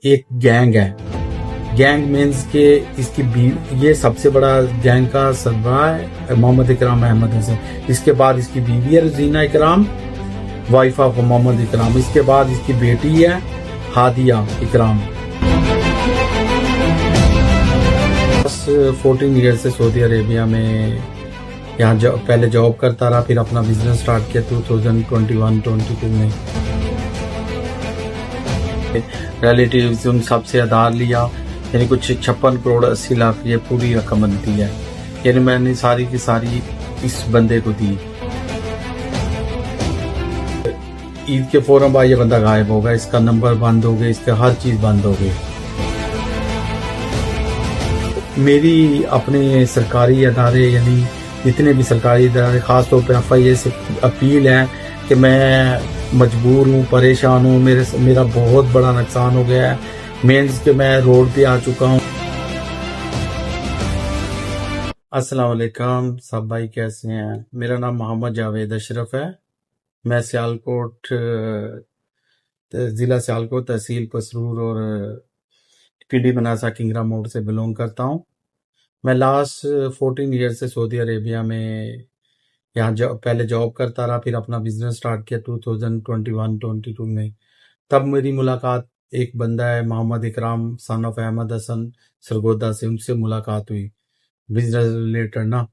ایک گینگ ہے. Gang means کہ اس کی یہ سب سے بڑا گینگ کا سربراہ ہے محمد اکرام احمد حسن. اس کے بعد اس کی بیوی ہے رزینہ اکرام وائف آف محمد اکرام. اس کے بعد اس کی بیٹی ہے ہادیہ اکرام. 14 ایئر سے سعودی عربیہ میں یہاں پہلے جاب کرتا رہا، پھر اپنا بزنس سٹارٹ کیا 2021-22 میں. ریلیٹیوز ان سب سے ادھار لیا، یعنی کچھ 56 کروڑ 80 لاکھ یہ پوری رقم بنتی ہے. یعنی میں نے ساری کی ساری اس بندے کو دی. عید کے فوراً بعد یہ بندہ غائب ہو گیا، اس کا نمبر بند ہو گئے، اس کا ہر چیز بند ہو گئی. میری اپنے سرکاری ادارے یعنی جتنے بھی سرکاری ادارے خاص طور پہ FIA سے اپیل ہے کہ میں مجبور ہوں، پریشان ہوں، میرا بہت بڑا نقصان ہو گیا ہے. مینس کہ میں روڈ پہ آ چکا ہوں. السلام علیکم سب بھائی، کیسے ہیں؟ میرا نام محمد جاوید اشرف ہے. میں سیالکوٹ ضلع سیالکوٹ تحصیل پسرور اور PD مناسا کنگرا موڑ سے بلونگ کرتا ہوں. میں لاسٹ 14 ایئر سے سعودی عربیہ میں یہاں پہلے جاب کرتا رہا، پھر اپنا بزنس سٹارٹ کیا 2021-22 میں. تب میری ملاقات ایک بندہ ہے محمد اکرام سن آف احمد حسن سرگودا سے، ان سے ملاقات ہوئی بزنس ریلیٹڈ نا.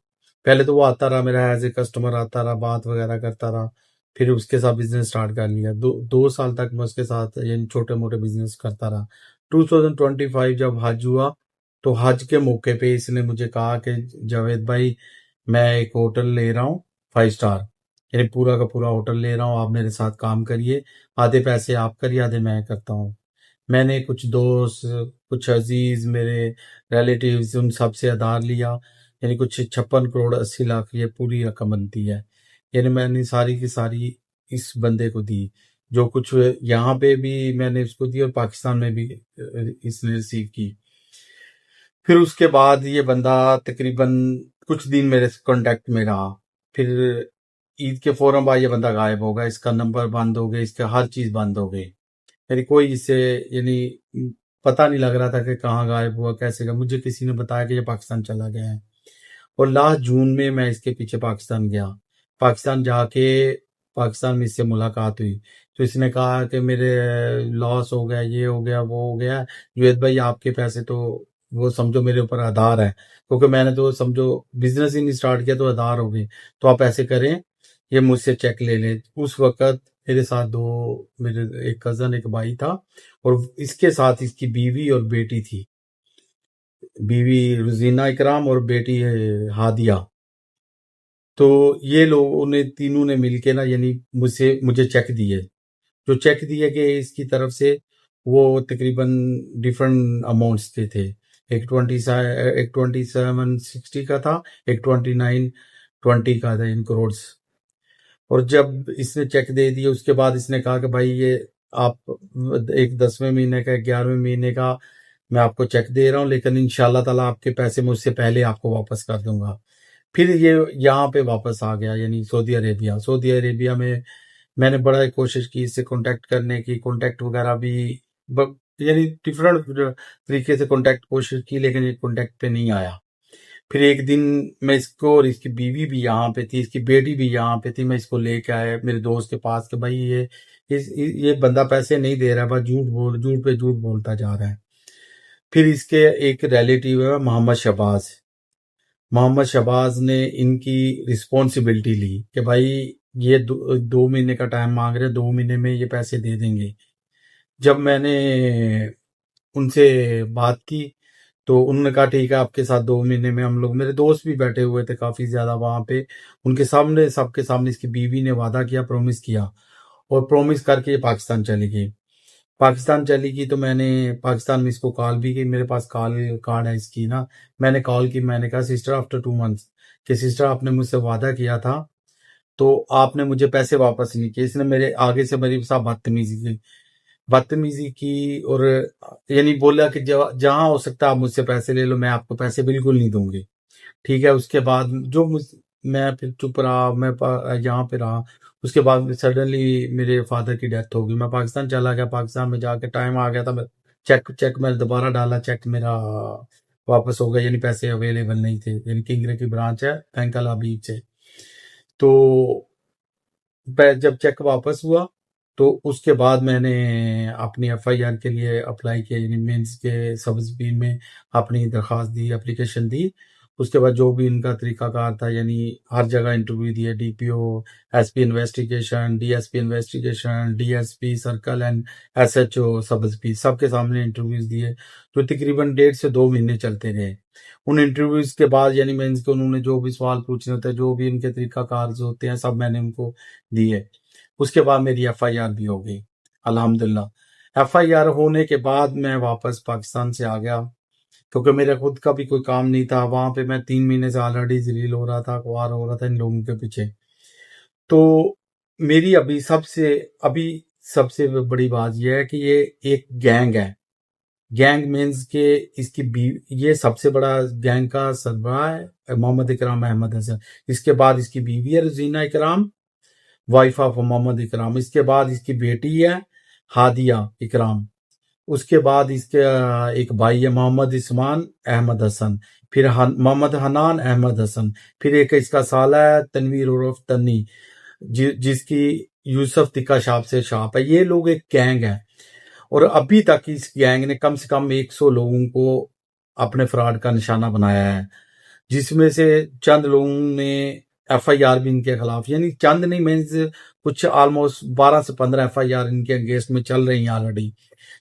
پہلے تو وہ آتا رہا میرا ایز اے کسٹمر، آتا رہا، بات وغیرہ کرتا رہا، پھر اس کے ساتھ بزنس سٹارٹ کر لیا. 2 سال تک میں اس کے ساتھ یعنی چھوٹے موٹے بزنس کرتا رہا. 2025 جب حج ہوا تو حج کے موقع پہ اس نے مجھے کہا کہ جاوید بھائی میں ایک ہوٹل لے رہا ہوں 5 سٹار، یعنی پورا کا پورا ہوٹل لے رہا ہوں، آپ میرے ساتھ کام کریے، آدھے پیسے آپ کریے آدھے میں کرتا ہوں. میں نے کچھ دوست، کچھ عزیز، میرے ریلیٹیوز ان سب سے ادھار لیا، یعنی کچھ 56 کروڑ 80 لاکھ یہ پوری رقم بنتی ہے. یعنی میں نے ساری کی ساری اس بندے کو دی. جو کچھ یہاں پہ بھی میں نے اس کو دی اور پاکستان میں بھی اس نے ریسیو کی. پھر اس کے بعد یہ بندہ تقریباً کچھ دن میرے کانٹیکٹ میں رہا. پھر عید کے فوراً بعد یہ بندہ غائب ہو گیا، اس کا نمبر بند ہو گیا، اس کا ہر چیز بند ہو گئی. یعنی کوئی اس سے یعنی پتہ نہیں لگ رہا تھا کہ کہاں غائب ہوا، کیسے گیا. مجھے کسی نے بتایا کہ یہ پاکستان چلا گیا ہے. اور لاسٹ جون میں اس کے پیچھے پاکستان گیا. پاکستان جا کے پاکستان میں اس سے ملاقات ہوئی تو اس نے کہا کہ میرے لاس ہو گیا، یہ ہو گیا، وہ ہو گیا، جوید بھائی آپ کے پیسے تو وہ سمجھو میرے اوپر آدھار ہے، کیونکہ میں نے تو سمجھو بزنس ہی نہیں سٹارٹ کیا تو آدھار ہو گئے، تو آپ ایسے کریں یہ مجھ سے چیک لے لیں. اس وقت میرے ساتھ میرے ایک کزن ایک بھائی تھا، اور اس کے ساتھ اس کی بیوی اور بیٹی تھی، بیوی رزینہ اکرام اور بیٹی ہادیہ. تو یہ لوگوں نے تینوں نے مل کے نا یعنی مجھے چیک دیے، جو چیک دیے کہ اس کی طرف سے وہ تقریباً ڈیفرنٹ اماؤنٹس کے تھے. ایک 2760 کا تھا، ایک 2920 کا تھا ان کروڑس. اور جب اس نے چیک دے دیے اس کے بعد اس نے کہا کہ بھائی یہ آپ ایک 10ویں مہینے کا 11ویں مہینے کا میں آپ کو چیک دے رہا ہوں، لیکن انشاءاللہ تعالیٰ آپ کے پیسے مجھ سے پہلے آپ کو واپس کر دوں گا. پھر یہ یہاں پہ واپس آ گیا یعنی سعودی عربیہ میں نے بڑا کوشش کی اس سے کانٹیکٹ کرنے کی، کانٹیکٹ وغیرہ بھی یعنی ڈفرینٹ طریقے سے کانٹیکٹ کوشش کی، لیکن یہ کانٹیکٹ پہ نہیں آیا. پھر ایک دن میں اس کو، اور اس کی بیوی بھی یہاں پہ تھی، اس کی بیٹی بھی یہاں پہ تھی، میں اس کو لے کے آیا میرے دوست کے پاس کہ بھائی یہ بندہ پیسے نہیں دے رہا، بس جھوٹ پہ جھوٹ بولتا جا رہا ہے. پھر اس کے ایک ریلیٹیو ہے محمد شہباز نے ان کی رسپانسبلٹی لی کہ بھائی یہ 2 مہینے کا ٹائم مانگ رہے، 2 مہینے میں یہ پیسے دے دیں گے. جب میں نے ان سے بات کی تو انہوں نے کہا ٹھیک ہے آپ کے ساتھ 2 مہینے میں. ہم لوگ میرے دوست بھی بیٹھے ہوئے تھے کافی زیادہ وہاں پہ، ان کے سامنے سب کے سامنے اس کی بیوی نے وعدہ کیا، پرومس کیا، اور پرومس کر کے یہ پاکستان چلی گئی. تو میں نے پاکستان میں اس کو کال بھی کی، میرے پاس کال کارڈ ہے اس کی نا. میں نے کال کی، میں نے کہا سسٹر آفٹر 2 منتھس کہ سسٹر آپ نے مجھ سے وعدہ کیا تھا تو آپ نے مجھے پیسے واپس نہیں کیے. اس نے میرے آگے سے میری ساتھ بدتمیزی کی اور یعنی بولا کہ جہاں ہو سکتا ہے آپ مجھ سے پیسے لے لو، میں آپ کو پیسے بالکل نہیں دوں گی. ٹھیک ہے. اس کے بعد میں پھر چپ رہا، میں یہاں پہ رہا. اس کے بعد سڈنلی میرے فادر کی ڈیتھ ہو گئی، میں پاکستان چلا گیا. پاکستان میں جا کے ٹائم آ گیا تھا چیک میں دوبارہ ڈالا، چیک میرا واپس ہو گیا، یعنی پیسے اویلیبل نہیں تھے، یعنی کنگرے کی برانچ ہے بینک الحبیب سے. تو جب چیک واپس ہوا تو اس کے بعد میں نے اپنی ایف آئی آر کے لیے اپلائی کیا، یعنی مینس کے سب اسپیڈ میں اپنی درخواست دی، اپلیکیشن دی. اس کے بعد جو بھی ان کا طریقہ کار تھا، یعنی ہر جگہ انٹرویو دیے، D P O, S P investigation, D S P investigation, D S P circle and S H O سب اسپی، سب کے سامنے انٹرویوز دیے، جو تقریباً 1.5 سے 2 مہینے چلتے رہے. ان انٹرویوز کے بعد یعنی مینس کے انہوں نے جو بھی سوال پوچھنے ہوتے ہیں، جو بھی ان کے طریقہ کار ہوتے ہیں، سب میں نے ان کو دیے. اس کے بعد میری ایف آئی آر بھی ہو گئی الحمدللہ. ایف آئی آر ہونے کے بعد میں واپس پاکستان سے آ گیا، کیونکہ میرا خود کا بھی کوئی کام نہیں تھا وہاں پہ. میں 3 مہینے سے آلریڈی ذلیل ہو رہا تھا، خوار ہو رہا تھا ان لوگوں کے پیچھے. تو میری ابھی سب سے بڑی بات یہ ہے کہ یہ ایک گینگ ہے. گینگ مینز کہ اس کی یہ سب سے بڑا گینگ کا سربراہ ہے محمد اکرام احمد حسن. اس کے بعد اس کی بیوی ہے رزینہ اکرام، وائف آف محمد اکرام. اس کے بعد اس کی بیٹی ہے ہادیہ اکرام. اس کے بعد اس کے ایک بھائی ہے محمد عثمان احمد حسن، پھر محمد حنان احمد حسن، پھر ایک اس کا سالہ ہے تنویر عرف تنی، جس کی یوسف تکا شاپ سے شاپ ہے. یہ لوگ ایک گینگ ہے، اور ابھی تک اس گینگ نے کم سے کم 100 لوگوں کو اپنے فراڈ کا نشانہ بنایا ہے، جس میں سے چند لوگوں نے ایف آئی آر بھی ان کے خلاف، یعنی چند نہیں، مینز کچھ آلموسٹ 12 سے 15 ایف آئی آر ان کے اگینسٹ میں چل رہی ہیں آلریڈی.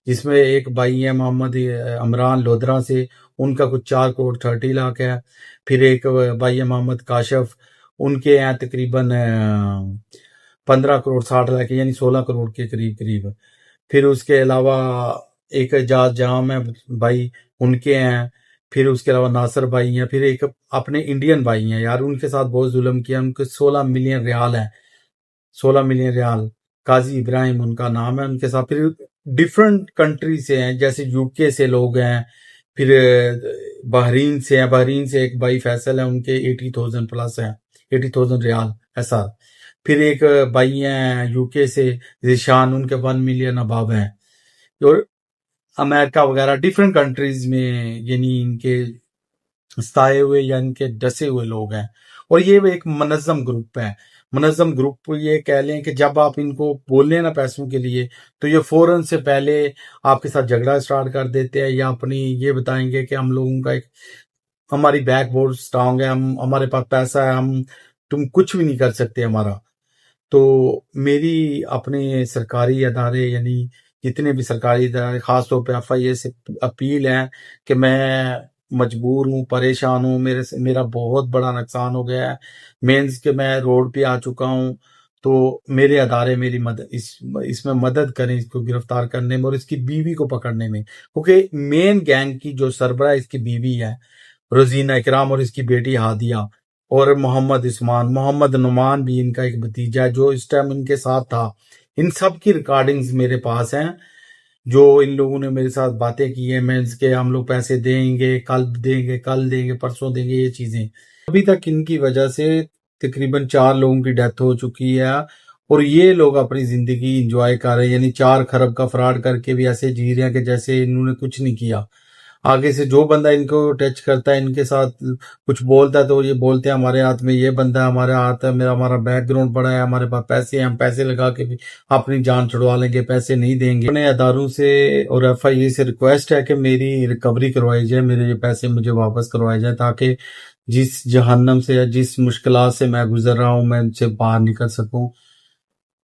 جس میں ایک بھائی ہے محمد عمران لودھرا سے، ان کا کچھ 4 کروڑ 30 لاکھ ہے. پھر ایک بھائی ہے محمد کاشف، ان کے ہیں تقریباً 15 کروڑ 60 لاکھ، یعنی 16 کروڑ کے قریب. پھر اس کے علاوہ ایک اعجاز جام ہے بھائی، ان کے ہیں. پھر اس کے علاوہ ناصر بھائی ہیں. پھر ایک اپنے انڈین بھائی ہیں یار، ان کے ساتھ بہت ظلم کیا. ان کے 16 ملین ریال ہے، 16 ملین ریال. قاضی ابراہیم ان کا نام ہے. ان کے ساتھ پھر ڈفرنٹ کنٹری سے ہیں، جیسے یو کے سے لوگ ہیں، پھر بحرین سے ہیں. بحرین سے ایک بھائی فیصل ہے، ان کے 80,000 پلس ہیں، 80,000 ریال ایسا. پھر ایک بھائی ہیں یو کے سے ذیشان، ان کے 1 ملین اباب ہیں. اور امریکہ وغیرہ ڈفرینٹ کنٹریز میں یعنی ان کے ستائے ہوئے یا ان کے ڈسے ہوئے لوگ ہیں. اور یہ ایک منظم گروپ ہے. منظم گروپ یہ کہہ لیں کہ جب آپ ان کو بولیں نا پیسوں کے لیے، تو یہ فوراً سے پہلے آپ کے ساتھ جھگڑا سٹارٹ کر دیتے ہیں، یا اپنی یہ بتائیں گے کہ ہم لوگوں کا ہماری بیک بورڈ سٹرانگ ہے، ہمارے پاس پیسہ ہے، تم کچھ بھی نہیں کر سکتے ہمارا. تو میری اپنے سرکاری ادارے، یعنی جتنے بھی سرکاری ادارے، خاص طور پہ ایف آئی اے سے اپیل ہے کہ میں مجبور ہوں، پریشان ہوں، میرا بہت بڑا نقصان ہو گیا ہے. مینز کہ میں روڈ پہ آ چکا ہوں. تو میرے ادارے میری اس میں مدد کریں، اس کو گرفتار کرنے میں اور اس کی بیوی کو پکڑنے میں. کیونکہ مین گینگ کی جو سربراہ اس کی بیوی ہے رزینہ اکرام، اور اس کی بیٹی ہادیہ، اور محمد نعمان بھی ان کا ایک بھتیجا ہے جو اس ٹائم ان کے ساتھ تھا. ان سب کی ریکارڈنگز میرے پاس ہیں، جو ان لوگوں نے میرے ساتھ باتیں کی ہیں، مینس کہ ہم لوگ پیسے دیں گے، کل دیں گے، پرسوں دیں گے. یہ چیزیں ابھی تک ان کی وجہ سے تقریباً 4 لوگوں کی ڈیتھ ہو چکی ہے، اور یہ لوگ اپنی زندگی انجوائے کر رہے ہیں. یعنی 4 کھرب کا فراڈ کر کے بھی ایسے جی رہے ہیں کہ جیسے انہوں نے کچھ نہیں کیا. آگے سے جو بندہ ان کو ٹچ کرتا ہے، ان کے ساتھ کچھ بولتا ہے، تو یہ بولتے ہیں ہمارے ہاتھ میں یہ بندہ ہے، ہمارے ہاتھ ہے، ہمارا بیک گراؤنڈ بڑا ہے، ہمارے پاس پیسے ہیں، ہم پیسے لگا کے بھی اپنی جان چھڑوا لیں گے، پیسے نہیں دیں گے. اپنے اداروں سے اور ایف آئی اے سے ریکویسٹ ہے کہ میری ریکوری کروائی جائے، میرے یہ پیسے مجھے واپس کروائے جائیں، تاکہ جس جہنم سے یا جس مشکلات سے میں گزر رہا ہوں، میں ان سے باہر نکل سکوں.